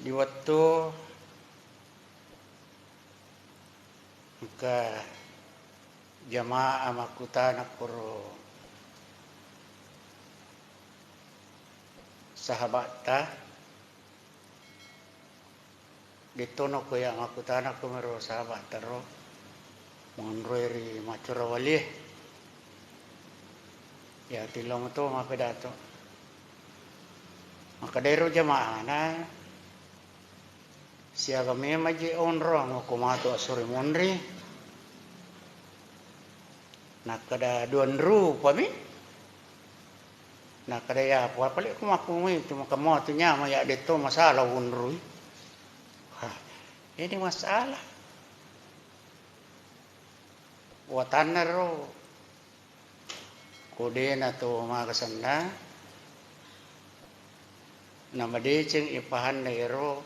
di waktu ke jamaah makutana puro sahabat ta ditono ko yang makutana ko mero sahabat taro monroiri macura wali ya tilong to mapedato makadero jamaah na siaga me maji onro ngo kumato asuri monri nakada duanru pami nakada ya pali kumapumi cuma kamu tu nyama ya deto masalah unru ini masalah watanaro kode na to magasanda nama deceng ipahan na ero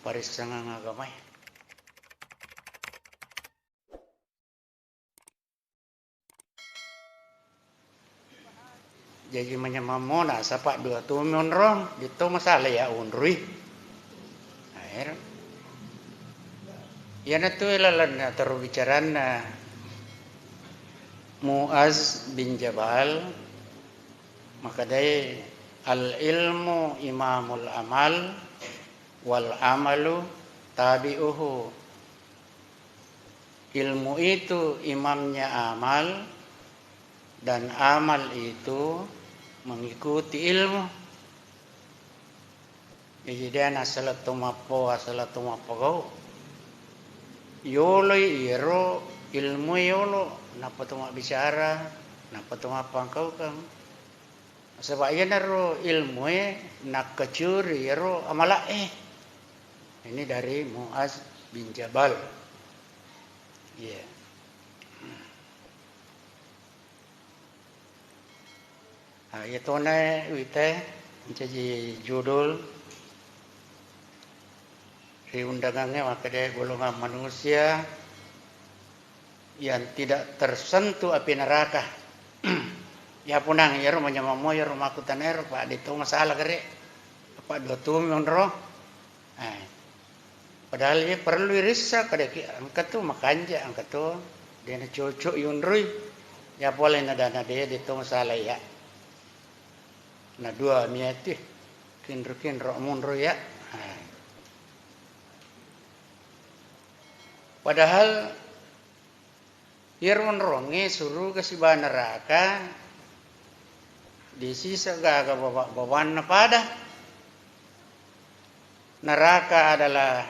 parisangan agamay. Jadi menyamamona sapa dua tumion rong dito masalah ya unrui. Air. Yan itu ilalan na tarubicaran na Muaz bin Jabal makadai al ilmu imamul amal wal amalu tabi'uhu. Ilmu itu imamnya amal dan amal itu mengikuti ilmu. Jadi dia nasalatu mapo asalatu mapo yolo iro ilmu yolo napa tu mak bicara napa tu pangkau kan sebab ia naro ilmu nak kecuri iro amala ini dari Muaz bin Jabal ya itu na wite jadi judul di undangannya maka dia golongan manusia yang tidak tersentuh api neraka. Ya punang ya rumah nyamamo ya rumah kutanero pak itu masalah kere apa dua tum yonro. Padahal dia perlu irisa kada angkat tu makanja angkat tu dia na cocok yonroi ya boleh nadana dia itu masalah ya. Na dua miati kinro munro ya. Padahal irun rongi suruh ke si neraka di sisa gaga bawan pada neraka adalah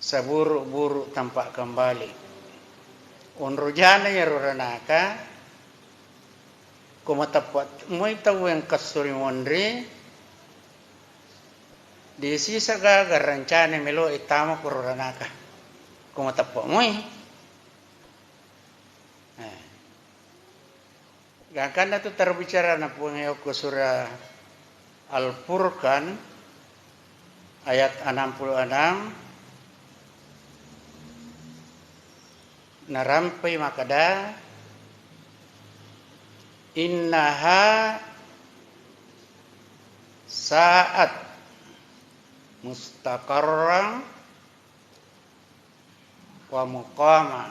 seburuk-buruk tampak kembali. Unrujana ya neraka kumatapat muy tahu yang kasuri mondri di sisa gaga rencana melo itama kuranaka. Kumatapo mo Gakkan na to terbicara na po ngayon ko surah Al-Furqan ayat 66 narampai makada innaha saat mustaqarran wa muqama.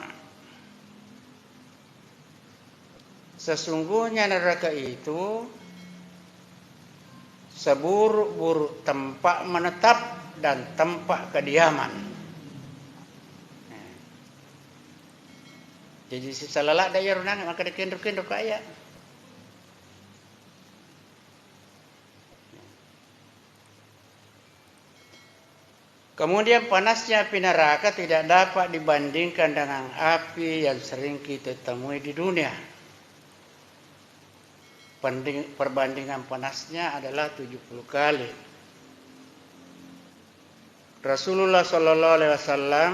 Sesungguhnya neraka itu seburuk-buruk tempat menetap dan tempat kediaman. Jadi sisa lalak daya runang maka dikenduk-kenduk kaya. Kemudian panasnya api neraka tidak dapat dibandingkan dengan api yang sering kita temui di dunia. Perbandingan panasnya adalah 70 kali. Rasulullah sallallahu alaihi wasallam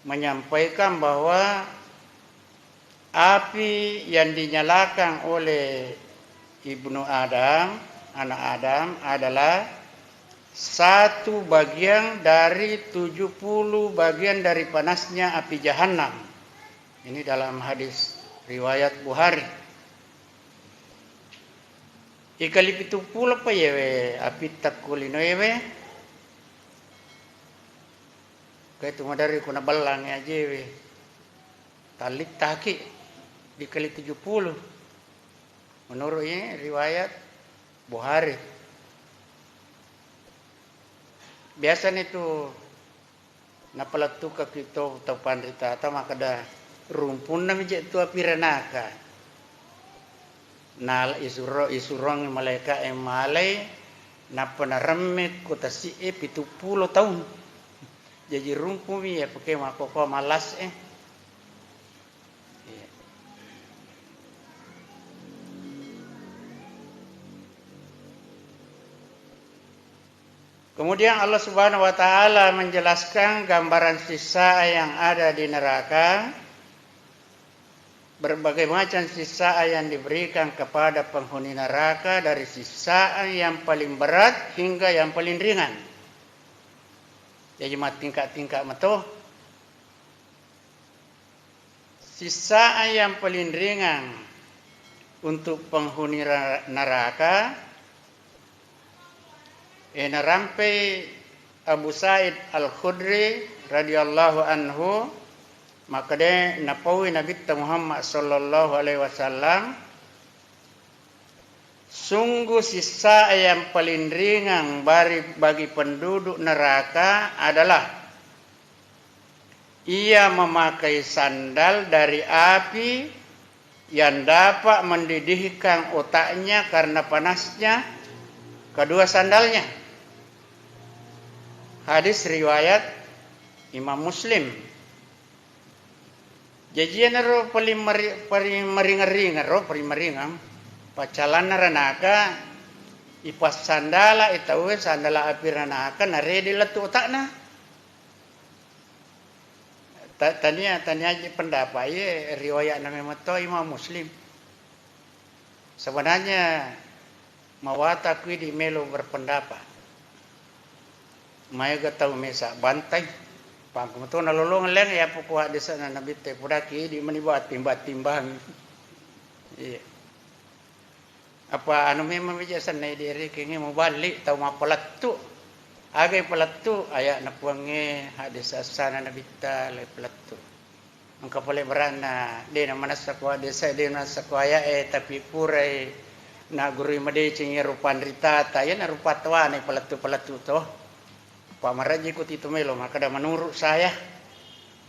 menyampaikan bahwa api yang dinyalakan oleh ibnu Adam, anak Adam adalah satu bagian dari 70 bagian dari panasnya api Jahannam. Ini dalam hadis riwayat Bukhari. Ikali 70 pa yewe api takulino yewe. Kaya tumadari ko na balang ya jewe. Talit taki dikali 70. Menurutnya riwayat Bukhari. Biasanya itu napalatu ka kito tau pandita ta makada rumpun na mijek tu api renaka. Nal isurong malaika malay na panarame ko tasi 70 tahun. Jadi rumpun ya pakai makoko malas . Kemudian Allah Subhanahu wa taala menjelaskan gambaran sisa yang ada di neraka. Berbagai macam sisa yang diberikan kepada penghuni neraka dari sisaan yang paling berat hingga yang paling ringan. Jadi tingkat-tingkat matoh. Sisaan yang paling ringan untuk penghuni neraka narampai Abu Sa'id Al-Khudri radhiyallahu anhu, maka dia napawi Nabi Muhammad sallallahu alaihi wasallam, sungguh sisa yang paling ringan bagi penduduk neraka adalah ia memakai sandal dari api yang dapat mendidihkan otaknya karena panasnya kedua sandalnya. Hadis riwayat Imam Muslim. Jajian ro paling meringan pacalan ranaka ipas sandala itawe sandala api ranaka naredi letu otakna. Tania aja pendapat ye riwayat nama mato Imam Muslim. Sebenarnya mawata kui di melo berpendapat. Maya gatau mesa bantai. Pangku tu nalolong leng ya pokok desa na Nabi te pudaki di manibuat timbang. Iya. Apa anu memang bijasan na diri kingi mau balik tau ma pelatu. Agai pelatu aya na puange hadis asana Nabi ta le pelatu. Angka pole berana de na manas sakwa desa de na sakwa ya tapi purai na guru made cingi rupan rita ta ya na rupa tua ni pelatu toh. Pak Maraji ikut itu melo, maka dah menurut saya,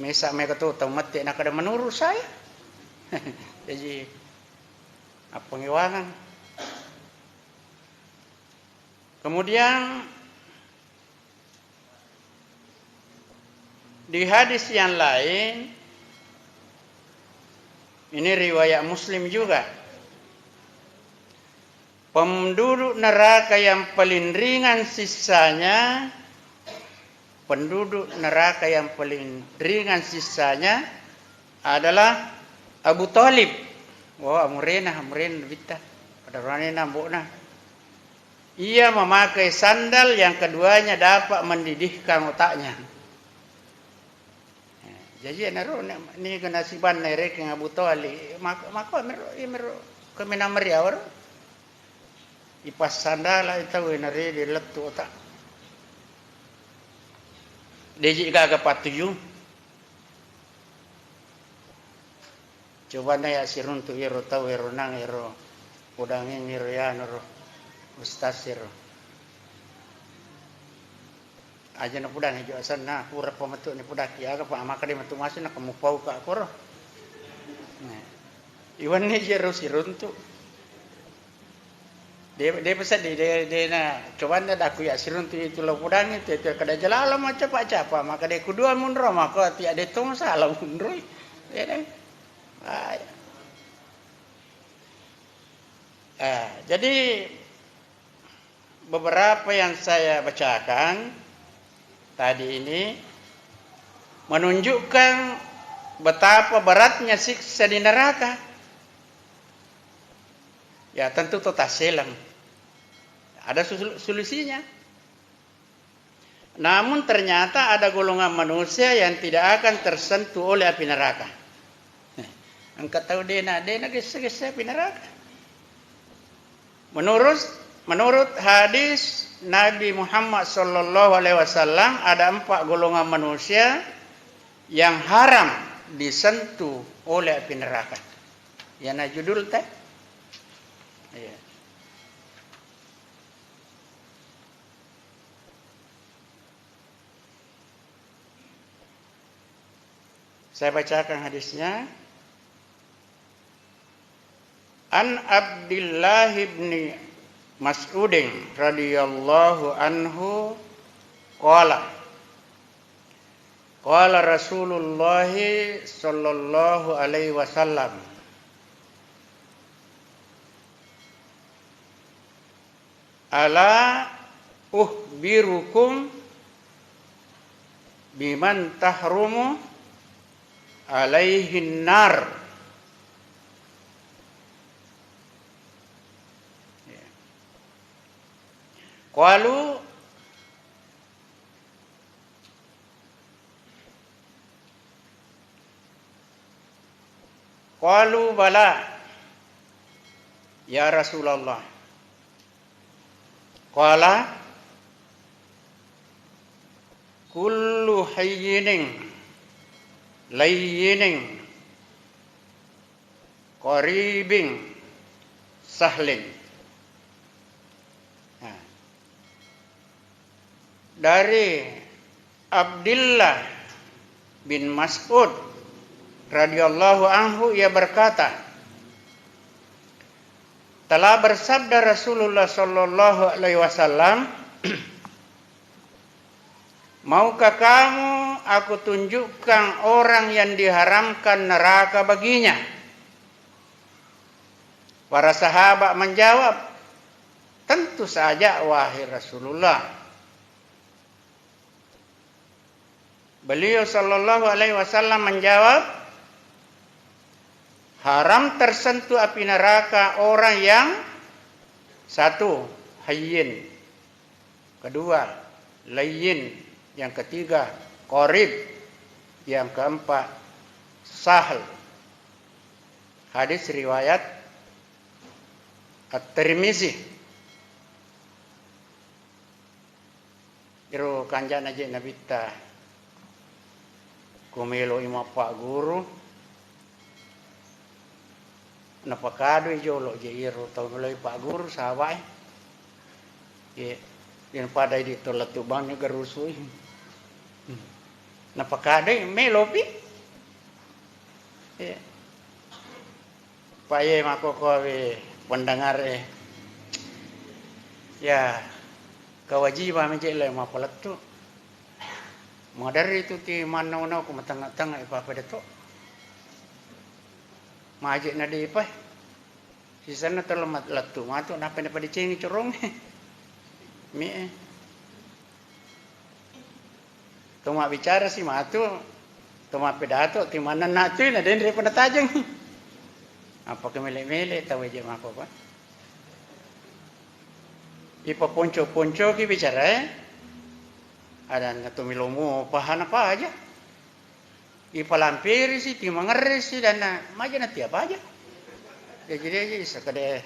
mesak mereka tu tahu mati, nak ada menurut saya. Jadi apa ngewangan? Kemudian di hadis yang lain, ini riwayat Muslim juga. Penduduk neraka yang paling ringan sisanya. Penduduk neraka yang paling ringan sisanya adalah Abu Talib. Wah, amurena bita. Pada ranena mbokna. Ia memakai sandal yang keduanya dapat mendidihkan otaknya. Jadi naro ni kenasiban nerek yang Abu Talib. Maka mero kemena meriawar. Ipas sandal itu nare di letu otak. Deji gaga patuyu. Coba na ya sirun tu iro tau iro nang iro udangin iro ya noro ustaz iro. Aja na pudang hijau asan na pura pematu ni pudaki aga pa maka dia matu masu na kamu pau ka akoro. Iwan ni jero sirun tu. Dia pesan dia na coba na daku ya sirun tu itu lo pudang itu kada jalala macam apa maka dia kedua munro maka tiada tong salah munro. Ya deh. Jadi beberapa yang saya bacakan tadi ini menunjukkan betapa beratnya siksa di neraka. Ya tentu total selang. Ada solusinya. Namun ternyata ada golongan manusia yang tidak akan tersentuh oleh api neraka. Engkau tahu dena gesek api neraka. Menurut hadis Nabi Muhammad sallallahu alaihi wasallam ada 4 golongan manusia yang haram disentuh oleh api neraka. Yana judul teh. Ya. Saya bacakan hadisnya. An Abdullah bin Mas'udin radhiyallahu anhu qala Rasulullah sallallahu alaihi wasallam ala uhbirukum biman tahrumu alaihin nar. Qalu bala ya Rasulullah. Qala kullu hayyinin layyinin qaribin sahlin. Dari Abdullah bin Mas'ud radhiyallahu anhu ia berkata, telah bersabda Rasulullah sallallahu alaihi wasallam, maukah kamu aku tunjukkan orang yang diharamkan neraka baginya? Para sahabat menjawab, tentu saja wahai Rasulullah. Beliau sallallahu alaihi wasallam menjawab, haram tersentuh api neraka orang yang satu, hayyin, kedua, layyin, yang ketiga, qarib, yang keempat, sahl. Hadis riwayat At-Tirmizi. Iru kanjana aja nabita kumelo ima pak guru napakado jolo je iro tau meloi pak guru sawai ye yang pada di tolatu bang garusui napakado melopi ye paye mako kowe pendengar ya kewajiban menjadi mapalatu modar itu ti mana ko matanga-tanga ipa pada to majik na di ipa sisana terlemat latu matu napa na pada cengi corong mi tuma bicara si matu tuma pidato ti mana na tu na den pada tajeng apa kemele-mele tahu aja mako pa ipa ponco-ponco ki bicara ada natumilomo pahan apa aja ipalampiri sih timangeri sih dan maja nanti apa aja jadi sekade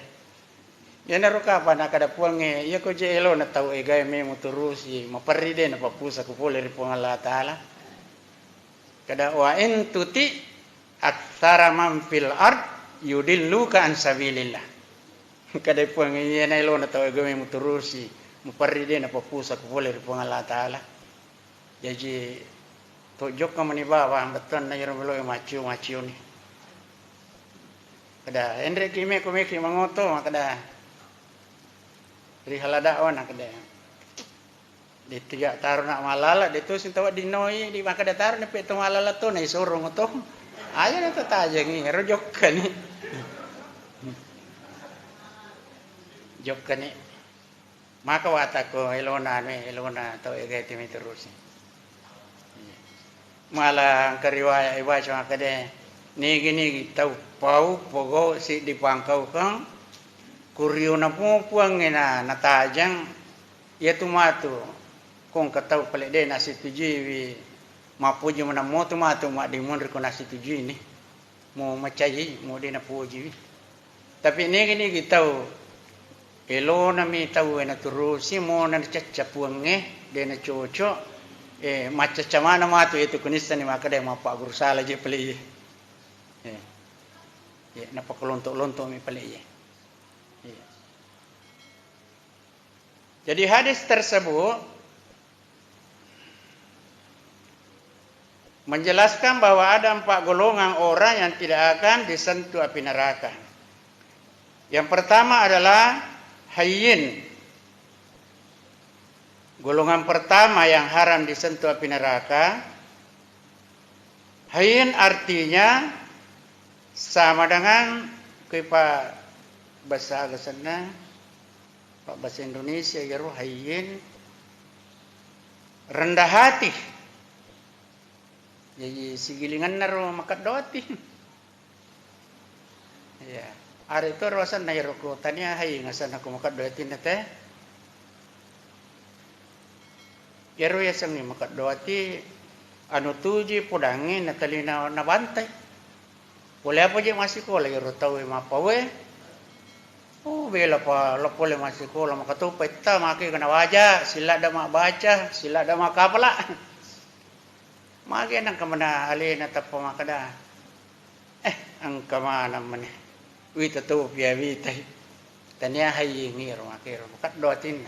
ya naruh kapan kada puange ya ko je elo na tau egai me muturusi maparri de na papusa ko pole ri puang Allah taala kada wa in tuti atsara man fil ard yudilluka an sabilillah kada puange ya na elo na tau egai me muturusi maparri de na papusa ko pole ri puang Allah taala jadi tojok kamu ni bawa beton na yero melo maciu ni kada endre kime ko meki mangoto kada ri halada wana kada di tiga taruh nak malala de tu sintawa dinoi di maka da taruh ni pe to malala to na isoro ngoto ayo na tataje ngi rojok kani jok kani maka wata ko elona to egeti mi terus malah kariwaya iba cuma kade nigi tau pau pogo si di pangkau kang kuriu na puang na natajang ya tu matu kong katau pale de nasi tuji mapuji mana mo tu matu mak dimun ko nasi tuji ni mo macai mo de na puji tapi nigi tau elo na mi tahu na turu si mo na cacapuange de na cocok macam mana matu itu kunista ni maka dia mapa guru salah je peli napa kelontok-lontok mi peli jadi hadis tersebut menjelaskan bahwa ada 4 golongan orang yang tidak akan disentuh api neraka. Yang pertama adalah hayyin. Golongan pertama yang haram disentuh api neraka. Hayyin artinya sama dengan kita bahasa sana, Pak bahasa Indonesia ya hayyin rendah hati. Jadi sigilingan naro makat doti. Ya, hari itu rasan na yero tanya hayyin ngasan aku makat doti nate. Yero ya sang ni makat doti anu tuji pudangi natalina na bantai. Boleh apa je masih ko lagi ro tahu mapa we. Oh bela pa lo boleh masih ko lo makatu peta maki kena wajah sila ada mak baca sila ada mak kapala. Maki nang kamana ali na tappa makada. Ang kamana man. Wi tatu pia wi tai. Tanya hayyin ngir maki ro makat dotin.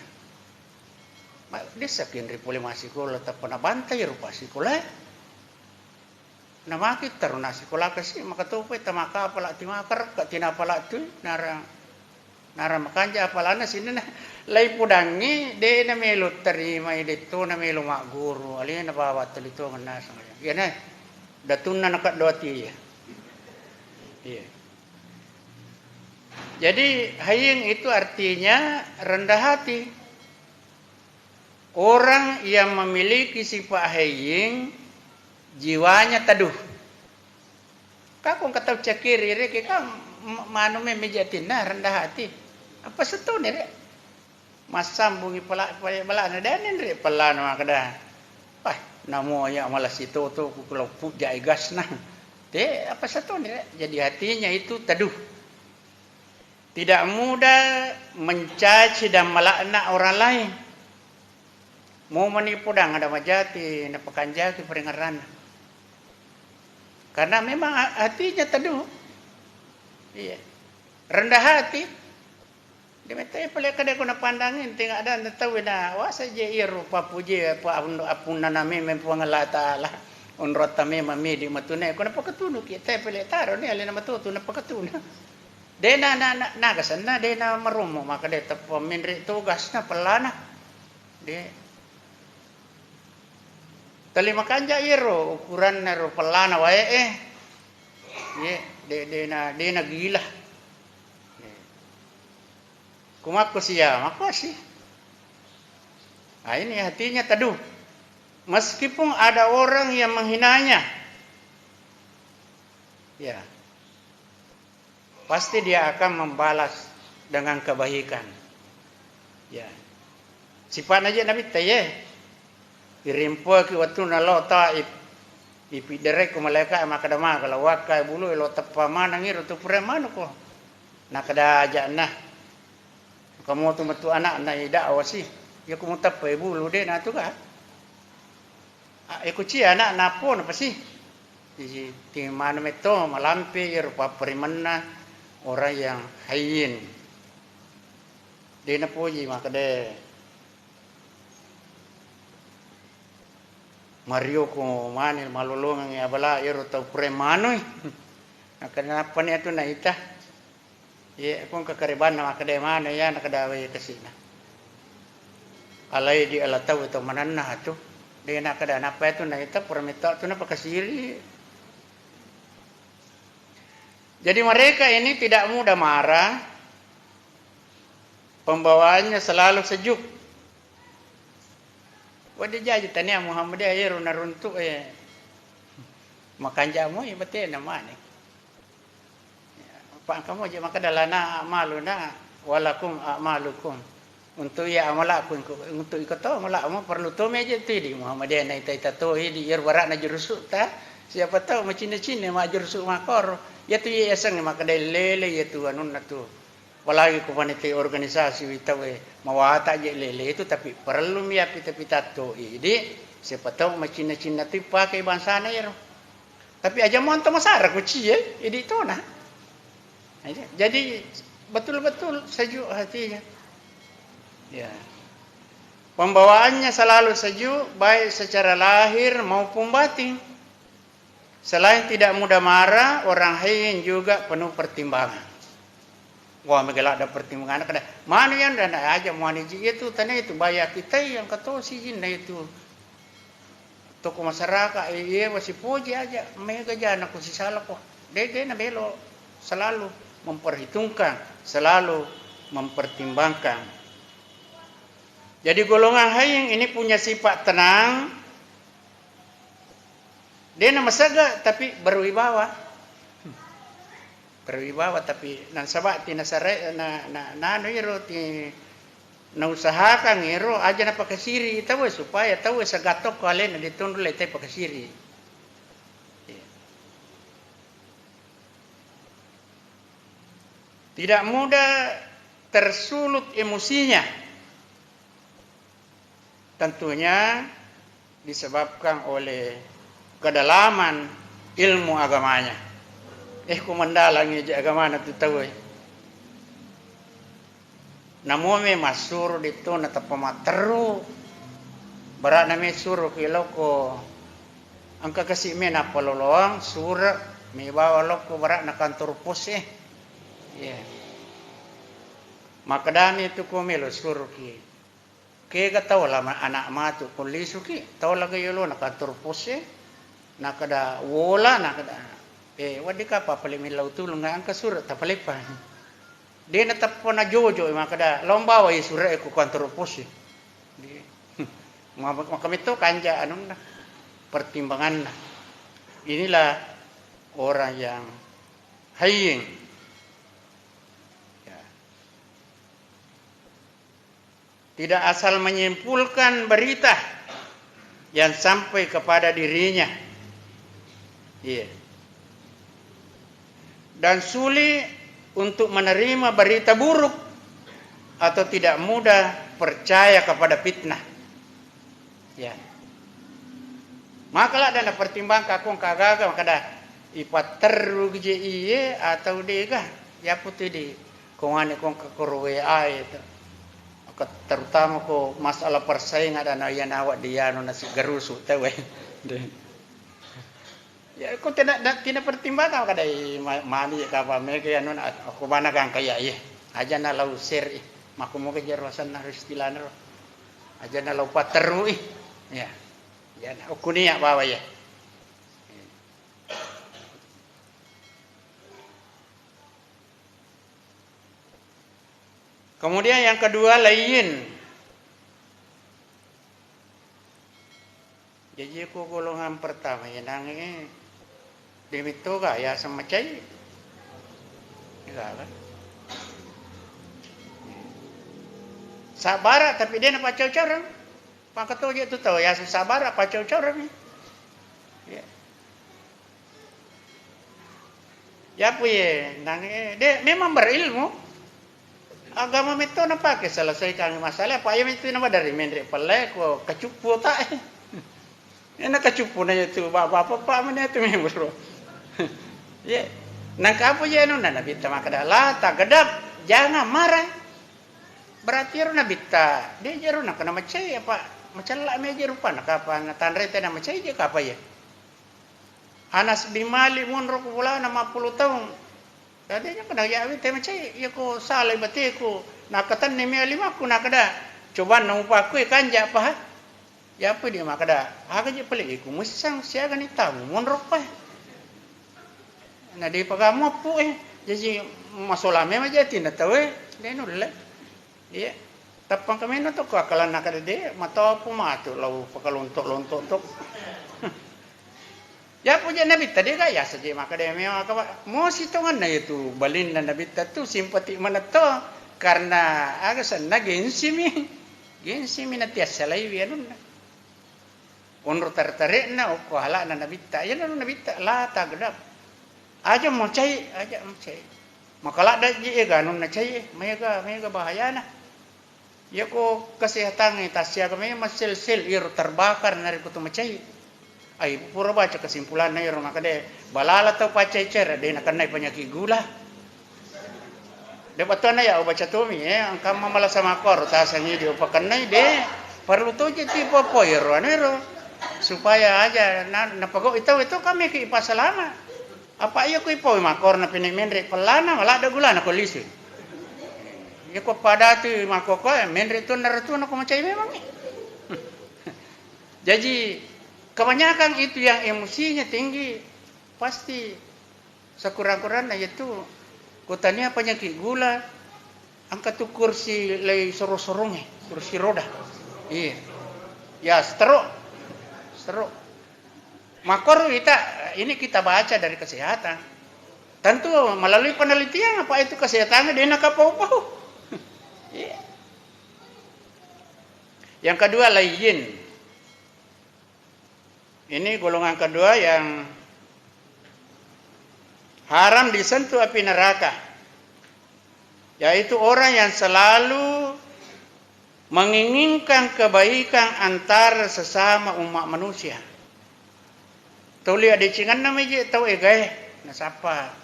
Desakin ripole masih ko lo tappa na bantai ro pasikola. Namakit taruna sikola kasi makatupoy tamaka pala timakar katina pala tu nara makanja apalana sinna lay pudangi de na melo tarima dito na melo maguru ali na bawa tulito ngana sa yan datun na nakadoti iya jadi hayyin itu artinya rendah hati orang yang memiliki sifat hayyin jiwanya teduh. Kakung kata cakiri re kita manu me mejatina rendah hati. Apa setu ni re? Masambungi pala na danin re pala na kada. Namo ya malas itu tu kalau puja igas nah. Apa setu ni re? Jadi hatinya itu teduh. Tidak mudah mencaci dan melaknat orang lain. Mau menipu dan ada majati, na pekanjaki peringaran. Karena memang hatinya teduh. Iya. Rendah hati. Dia minta pala kada ko napandangin tinggal ada tahu na wa saja iru papuji apa apuna nami mempuangala taala. Unrot tami mami di matune ko napakatunu kita pala taro ni alina matutu napakatuna. Dena na kasana dena marumo maka de tapo minri tugas na pelana. De Talima kanja iro ukuran nero pelana wae de na gila. Kumaku siya makasih. Ini hatinya teduh. Meskipun ada orang yang menghinanya. Ya. Pasti dia akan membalas dengan kebaikan. Ya. Sifat aja Nabi taye. Kirimpo ki watu na lo taib ipidere ko malaka makadama kalau wakai bulu lo tappa mana ngiro tu premanu ko nakada aja nah kamu tu metu anak na ida awasi ya ko mutappa bulu de na tu ka aku ci anak napo na pasi di mana meto malampi rupa perimanna orang yang hayyin de na poji makade Mario ko manil malulungan ya bala iro tau premano kenapa ni atu na ita ye kung kakariban na makade mana ya nakadawe kasina alai di ala tau itu mananna atu de nakada napa itu na ita permita tu na pakasiri. Jadi mereka ini tidak mudah marah, pembawaannya selalu sejuk. Wadi jaji tanya Muhammad ayer naruntu makan jamu ya betul nama ni. Pak kamu je maka dalana amaluna walakum amalukum. Untuk ya amalaku untuk ikut tahu amalamu perlu tu meja tu di Muhammad dia na ita tu di yer barak na jurusuk ta. Siapa tahu macam Cina ma jurusuk makor. Ya tu ya sang maka lele ya tu anun na tu. apalagi ko panitia organisasi itawe mawata je lele itu tapi perlu mia pita-pitato idi siapa tahu macina-cina tu pakai bangsa na iro tapi aja mau anto masara ko cie idi to nah jadi betul-betul sejuk hatinya ya pembawaannya selalu sejuk baik secara lahir maupun batin. Selain tidak mudah marah, orang Hayin juga penuh pertimbangan. Wah, megala ada pertimbangan kada. Mana yang dan aja mau itu tanah itu bayar kita yang kata si jin itu. Toko masyarakat iya masih puji aja. Mega jana ku si salah kok. Dia na belo selalu memperhitungkan, selalu mempertimbangkan. Jadi golongan Hayin ini punya sifat tenang. Dia nama saga tapi berwibawa. Berwibawa tapi nan sabak ti nasare na iro ti na usahakan iro aja na pakasiri tahu supaya tahu sagatok kalen ditundul letai pakasiri. Tidak mudah tersulut emosinya. Tentunya disebabkan oleh kedalaman ilmu agamanya. Ku mendalangi je agama na tu tahu. Namo me masur dito na tapamateru. Bara na me suro kilo ko ang kakasi me na palolong sura me bawa loko bara na kantor pos Yeah. Makadani tu ko melo suro ki. Kaya tahu lah anak matu kun lisu ki. Tahu lagi yolo na kantor pos nakada wola nakada wadi ka pa pali milaw tulong nga ang kasura tapalipan dia na tapo na jojo makada lomba wa isura ko kantor pos di makamito kanja anong na pertimbangan na inilah orang yang Hayin ya. Tidak asal menyimpulkan berita yang sampai kepada dirinya. Iya. Dan sulit untuk menerima berita buruk atau tidak mudah percaya kepada fitnah. Ya. Makalah dana pertimbangkan kong kagaga makada ipat terug je iye atau dega ya putih di kongane kong kekorwe itu. Terutama ko masalah persaingan dan ayan awak dia nasi garusu tahu. Ya, kau tidak pertimbangkan kadai mami kapa mereka yang non aku mana kan kaya aja na lau ser maku mau kejar wasan harus tilan aja na lau pateru ya aku niak bawa ya. Kemudian yang kedua lain. Jadi aku golongan pertama yang nangis Debito ka ya sama cai. Kan? Sabar tapi dia nak pacau orang. Pak ketua je tu tahu ya sabar pacau orang. Ya. Ya puye nang dia memang berilmu. Agama itu nak pakai selesaikan masalah. Pak yang itu nama dari mendrik pelek ko kecupu tak. Enak kecupu na itu bapak mana itu memang bro. Ya, nang kapo je anu na bita makada la ta gedap jangan marah. Berarti ru na bita. Dia jeru na kana macai apa? Macalla me jeru pa na kapa na tanrete na macai je kapa ya. Anas bin Malik mun ro kula na 50 tahun. Dadanya kana ya wi te macai ya ko salai bate ko nakatan ni me lima ku nakada. Coba na upa ku kanja pa ha. Ya apa dia makada. Haga je pelik ku musang sia gani tahu mun ro pa. Na di pagamo po jadi masalah memang jadi na tahu deno le iya tapang kami no to ko akalan na kada de mata po mato law pakaluntok-luntok tok ya po je nabi tadi kaya saja makada memang mo sitongan na itu balin na nabi tu simpati mana to karena agasan na gensimi na tiasa lai wianun unur tertarik na ko hala na nabi ta ya na nabi ta la ta gedap aja mau cai Makala da ji ganun na chay mega bahaya na. Ya ko kesehatan tasya kami masil-sil ir terbakar nari kutu macai. Ai pura baca kesimpulan na ir makade balala tau pacai cer de na kanai penyakit gula. De batona ya baca tumi angkam mamala sama kor tasangi di upakanai de perlu tu jadi popoir anero supaya aja na pago itu kami ki pasalama. Apa iya ko ipo makor na pinimenre pelana mala ada gula na kolisi. Ya ko pada tu makoko menre tu naratu na kumacay memang. Jadi kebanyakan itu yang emosinya tinggi pasti sekurang-kurangnya itu kotanya penyakit gula angkat tu kursi lay sorong-sorongnya kursi roda. Iya. Ya stroke. Makor kita baca dari kesehatan. Tentu melalui penelitian apa itu kesehatannya dia nak pau-pau. Yeah. Yang kedua layin. Ini golongan kedua yang haram disentuh api neraka. Yaitu orang yang selalu menginginkan kebaikan antara sesama umat manusia. Tahu lihat di cingan namanya tahu egai nasapa.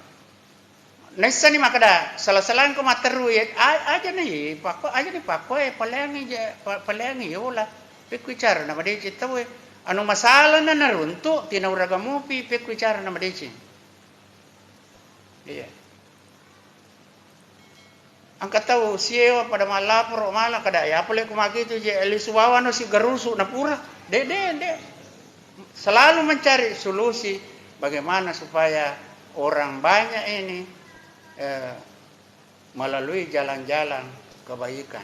Nesa ni makada salah-salah ko materu aja nih pako palengi yola pikuicara na madeci tawe anu masalah na naruntu tinauraga mupi pikuicara na madeci iya angkat tahu siewa pada malapor mala kada ya pole kumaki itu je elisuwawa no si garusu na pura de selalu mencari solusi bagaimana supaya orang banyak ini melalui jalan-jalan kebaikan.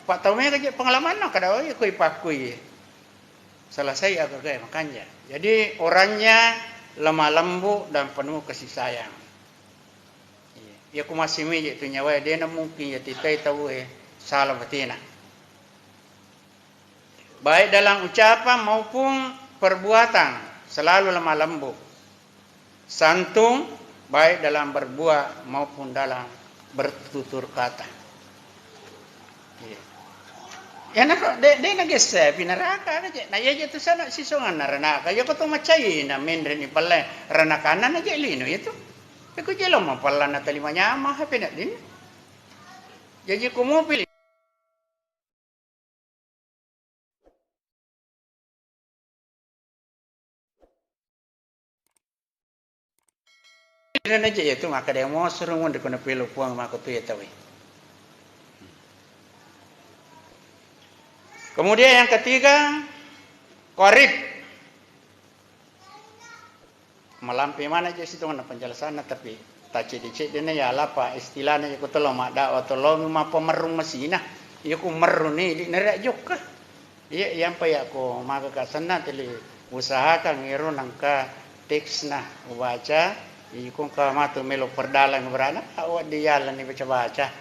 Pak tahu mereka pengalaman nak kada oi koi pakui. Selesai agak gaya makanya. Jadi orangnya lemah lembut dan penuh kasih sayang. Ya ku masih mi itu nyawa dia na mungkin ya titai tahu salah betina. Baik dalam ucapan maupun perbuatan selalu lemah lembut. Santun baik dalam berbuat maupun dalam bertutur kata. Ya nak de na gese pinaraka aja. Na ya tu sana sisongan narana. Kaya ko to macai na menre ni pala ranakanan aja lino itu. Ko jelo mo pala na talimanya mah pena din. Jadi ko mo pilih na aja itu maka dia mau suruh ngunde kono pelo puang maka tu ya tahu. Kemudian yang ketiga qarib. Malampi mana aja situ mana penjelasan tapi tak cedek dia ya apa istilahnya aku tolong mak dak tolong ma pemerung mesinah. Ya ku meru ni di nerak juga. Iya yang pa ya ko maka ka sana tili usahakan ngiro nangka teks nah baca ikung ka matu melo perdalan berana awak dialan ni baca-baca.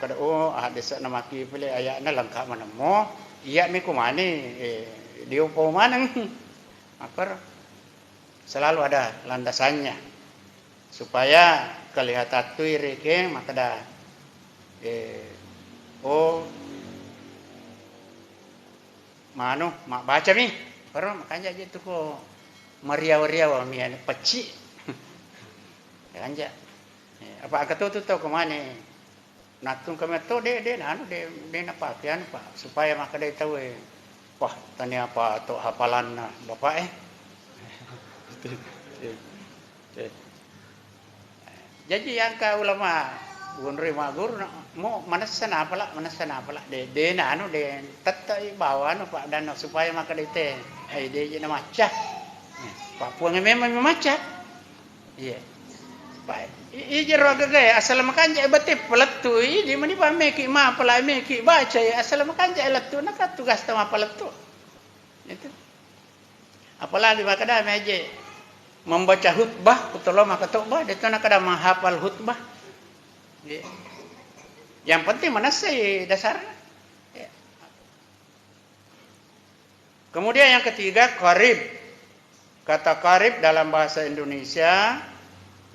Kada ada sak namaki pile ayatna lengkap mana mo. Iya mi kumani dia upo manang. Maka selalu ada landasannya supaya kelihatan tuir ke maka dah manu mak baca mi baru makanya gitu ko meriau-riau mi ane peci kanja apa akato tu tau kemana natung kami tu de na pakaian pak supaya maka dia tahu wah tanya apa atau hafalan bapak jadi yang ka ulama gunri magur mo manasan apa lah de na anu de tatai bawa anu pak dan supaya maka dia de je na macah pak puang memang macah iya pak ije roga gaya asal makan je bete pelatu di mani pa meki ma pala meki baca ya asal makan je latu nak tugas tama pelatu itu apalagi maka dah meje membaca khutbah kutolo maka khutbah dia nak ada menghafal khutbah yang penting mana sih dasarnya kemudian yang ketiga qarib kata qarib dalam bahasa Indonesia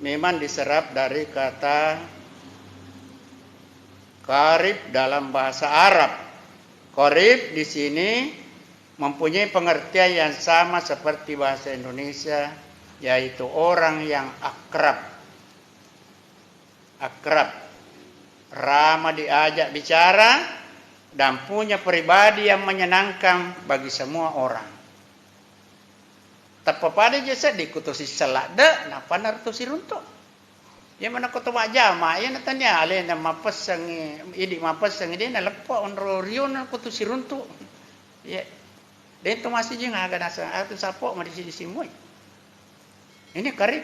memang diserap dari kata qarib dalam bahasa Arab. Qarib di sini mempunyai pengertian yang sama seperti bahasa Indonesia, yaitu orang yang akrab. Akrab, ramah diajak bicara, dan punya pribadi yang menyenangkan bagi semua orang. Tapapada jasa dikutusi selada, napa nartusi runtuk. Ya mana kau tahu jama, ya natanya ale na mapasang idi mapasang idi na lepo onro rion na kutusi runtuk. Ya, dan itu masih jeng agak nasa atau sapo madisi disimui. Ini karib.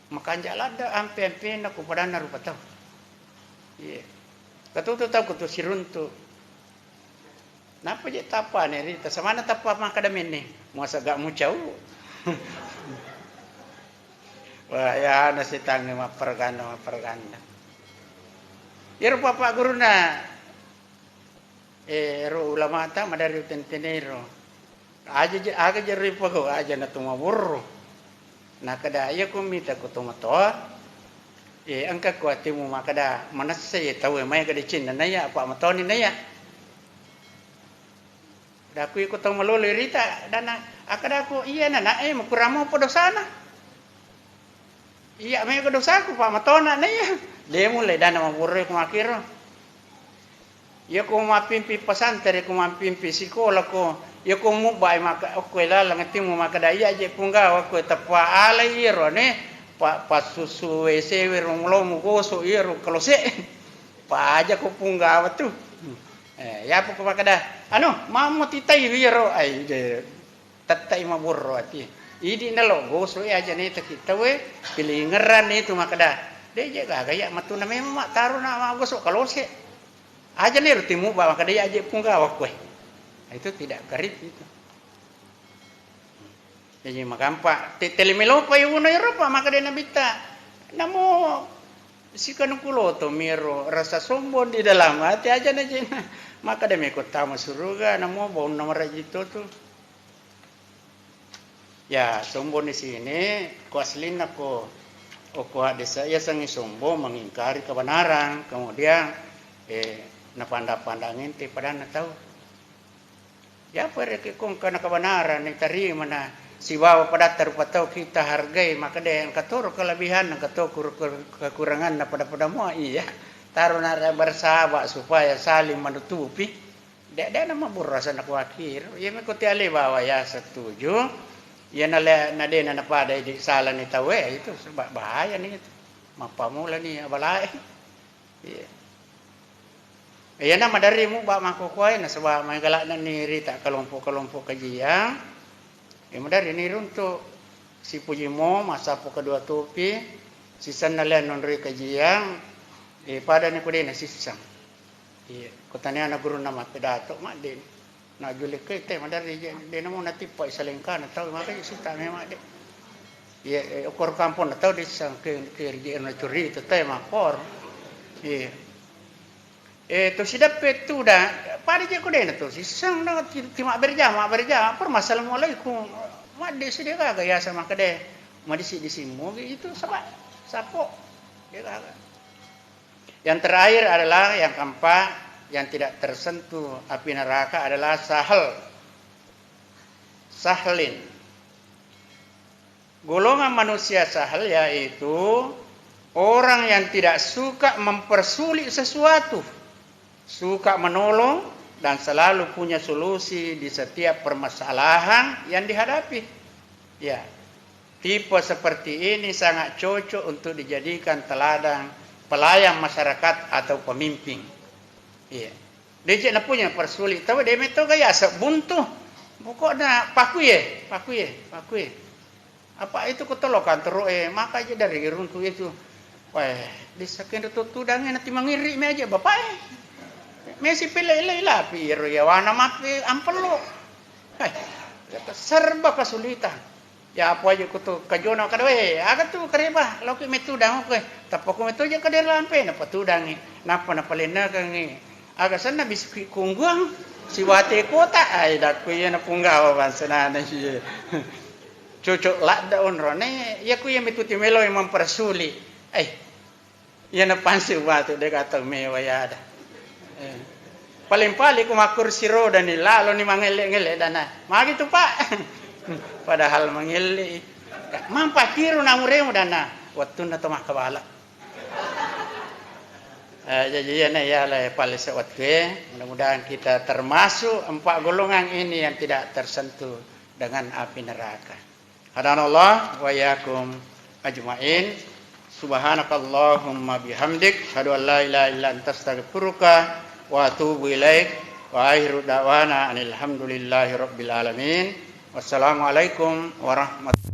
Makan jalan dah ampe-ampe nak kupadana rupa tahu. Iya. Katu tu tahu kutu siruntu. Napa je tapa ni rita samana tapa makadamin ni. Muasa gak mucau. Wah ya nasi tangi maperganda. Ya rupa pak guru na. Ro ulama ta madari tentenero. Aja je ripa ko aja na tumabur. Nah kada iya ko mita ko tumatoa angka ko atimu makada manasay tahu may kada chin na ya apa matoni na ya da ko tahu malolo rita dana akada ko iya na makuramo po dosana iya may ko dosa ko pa matona na ya demo le dana maburo ko makiro iya ko mapimpi pasantere ko mapimpi sikola ko ya ko mo bay maka okwela lang atimu makadaya je punggawa ko tapa ala iro ne pasusu sewe ronglo mo ko so iro kalose pa aja ko punggawa tu ya po ko makada ano mamo titay iro ay de tatay maburro ati idi nalo go so aja ne kita we pilingeran itu makada de je gaya matuna memang taruh na magosok kalose aja ne rutimu ba makadaya je punggawa ko itu tidak karib itu. Jadi makampa telemelo pa yung Europa maka dia nabita. Namo si kanukulo to miro rasa sombong di dalam hati aja na jena. Maka dia mekot tama suruga namo bau nomor itu tuh. Ya sombong di sini ko aslin ako o ko desa ya sangi sombong mengingkari kebenaran kemudian napanda-pandangin ti pada na tahu. Ya pergi kong karena kebenaran yang terima na si bawa pada terpatau kita hargai maka dia yang katur kelebihan yang katur kekurangan na pada mua iya taruh nara bersahabat supaya saling menutupi dia nama burasa nak wakir ya mengikuti ali bawa ya setuju ya nade na pada di salah ni tahu itu sebab bahaya nih itu mapamula nih abalai iya ya nama dari mu bak makokoy na sebab may galak na ni rita kelompok kajian. Ya madari ni runtuk si Pujimo masa po kedua topi sisan nalan non ri kajian pada ni kude na sisam. Kotanya na guru nama pedato mak din. Na juli ke te madari de namo natipa isalengka na tahu maka sita memang de. Ya okor kampung na tahu disang ke ri na curi te makor. Tu sidap itu dah pada je ko dena tu sisang na tima berjama permasalahan mulai ku made sedia ka gaya sama kade madisi disimu itu sapo dia kagak. Yang terakhir adalah yang keempat yang tidak tersentuh api neraka adalah sahlin. Golongan manusia sahal yaitu orang yang tidak suka mempersulit sesuatu. Suka menolong dan selalu punya solusi di setiap permasalahan yang dihadapi. Ya, tipe seperti ini sangat cocok untuk dijadikan teladan pelayan masyarakat atau pemimpin. Ya, dia nak punya persulit. Tahu dia meto gaya sebuntu. Pokoknya pakuye. Apa itu ketolokan terus maka aja dari runtuh itu. Wah, disakin itu tudangnya nanti mengiri me aja bapak Messi pilih lah piro ya wana mapi ampelo. Serba kesulitan. Ya apa aja kutu kajono kadwe. Aga tu kareba loki metudang ko. Tapok metu aja kader lampe na patudangi. Napa na palena kangi. Aga sana biskuit kungguang si wate kota ai dak ko yan punggawa bansana na siya. cocok lak daun rone ya ku yang ikuti melo yang mempersuli ya na pansi batu de kata mewa ya ada paling-paling ku makur siro dan ni lalo ni mangele-ngele dana magi tu pak padahal mangele mampatiru namuremu dana waktu na tomah kabala jadi ya lah paling sewaktu mudah-mudahan kita termasuk 4 golongan ini yang tidak tersentuh dengan api neraka. Hadanallah wa yakum ajmain. Subhanakallahumma bihamdik asyhadu an la ilaha illa anta astaghfiruka wa atubu ilaik wa akhiru da'wana alhamdulillahi rabbil alamin. Wassalamualaikum warahmatullahi